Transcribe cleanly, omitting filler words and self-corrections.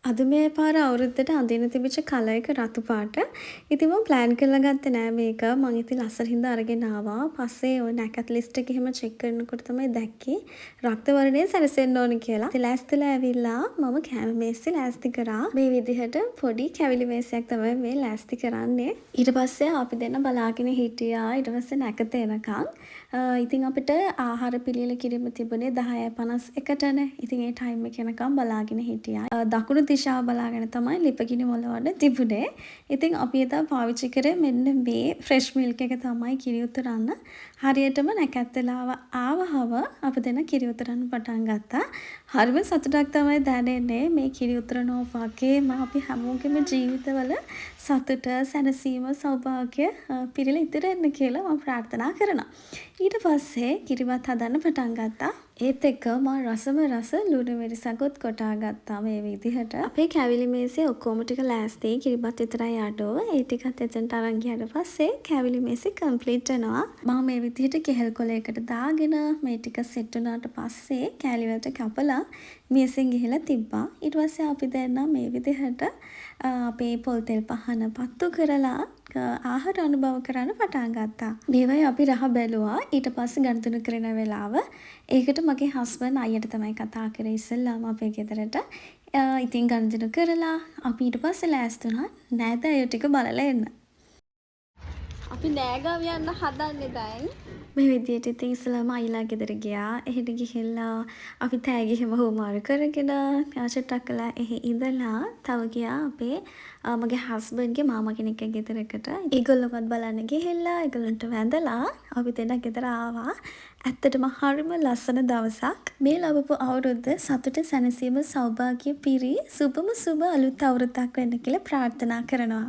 අද මේ පාර අවුරුද්දට අඳින්න තිබිච්ච කලර් එක රතු පාට. ඉතින් මම ප්ලෑන් කරලා ගත්තේ නෑ මේක. මං ඉතින් ලස්සන හින්දා අරගෙන ආවා. පස්සේ ඔය නැකත් ලිස්ට් එකේ එහෙම චෙක් කරනකොට තමයි දැක්කේ රක්ත වර්ණය සැරසෙන්න ඕනි කියලා. ඉතින් ලෑස්තිලා ඇවිල්ලා මම කැම මේසෙ ලෑස්ති කරා. මේ විදිහට පොඩි කැවිලි මේසයක් තමයි මේ ලෑස්ති කරන්නේ. ඊට පස්සේ අපි දෙන්න බලාගෙන හිටියා. ඊට පස්සේ නැකත එනකන්. ඉතින් අපිට ආහාර පිළියෙල කිරීම තිබුණේ 10:51ටනේ. ඉතින් ඒ ටයිම් එක යනකම් බලාගෙන හිටියා. දකුණු දිශාව බලාගෙන තමයි ලිපගිනි මොලවන්න තිබුණේ. ඉතින් අපි එදා පාවිච්චි කරේ මෙන්න මේ ෆ්‍රෙෂ් මිල්ක් එක තමයි කිරි උතුරන්න. හරියටම නැකත් වෙලාව ආවහම අපි දෙන කිරි උතුරන්න පටන් ගත්තා. හරිම සතුටක් තමයි දැනෙන්නේ මේ කිරි උතුරනවා වගේම අපි හැමෝගෙම ජීවිතවල සතුට, සැනසීම, සෞභාග්‍ය පිරීලා ඉතිරෙන්න කියලා මම ප්‍රාර්ථනා කරනවා. ඊට පස්සේ කිරිබත් හදන්න පටන් ගත්තා. ඒත් එක්ක මම රස ලුණු මිරිසකුත් කොටා ගත්තා මේ විදිහට. අපේ කැවිලි මේසේ ඔක්කොම ටික ලෑස්ති. කිරිබත් විතරයි අඩෝ. ඒ ටිකත් එතනට අරන් ගියාට පස්සේ කැවිලි මේසේ කම්ප්ලීට් වෙනවා. මම මේ විදිහට කෙහෙල් කොලයකට දාගෙන මේ ටික සෙට් වුණාට පස්සේ කෑලි වලට කපලා මේසෙන් ගිහලා තිබ්බා. ඊට පස්සේ අපි දැන් මේ විදිහට අපේ පොල් තෙල් පහන පත්තු කරලා ආහාර අනුභව කරන්න පටන් ගත්තා. මේවයි අපි රහ බැලුවා. ඊට පස්සේ ගණතුණු කරන වෙලාව ඒකට මගේ හස්බන්ඩ් අයියට තමයි කතා කරේ ඉස්සෙල්ලාම අපේ ගෙදරට. ඉතින් ගණතුණු කරලා අපි ඊට පස්සේ ලෑස්ති වුණා නෑද අය ටික බලලා එන්න. අපි නෑගාව යන්න හදන්නේ දැන්. මේ විදියට ඉතින් ඉස්සෙල්ලාම අයිලා ගෙදර ගියා. එහෙට ගිහිල්ලා අපි තෑගි හැම හොමාරු කරගෙන යාචට්ටක් කළා. එහි ඉඳලා තව ගියා අපේ මගේ හස්බන්ඩ්ගේ මාමා කෙනෙක්ගේ ගෙදරකට. ඒගොල්ලොවත් බලන්න ගිහිල්ලා ඒගොල්ලන්ට වැඳලා අපි දෙන්න ගෙදර ආවා. ඇත්තටම හරිම ලස්සන දවසක්. මේ ලැබපු අවුරුද්ද සතුට, සැනසීම, සෞභාග්‍ය පිරි සුබම සුබ අලුත් අවුරුද්දක් වෙන්න කියලා ප්‍රාර්ථනා කරනවා.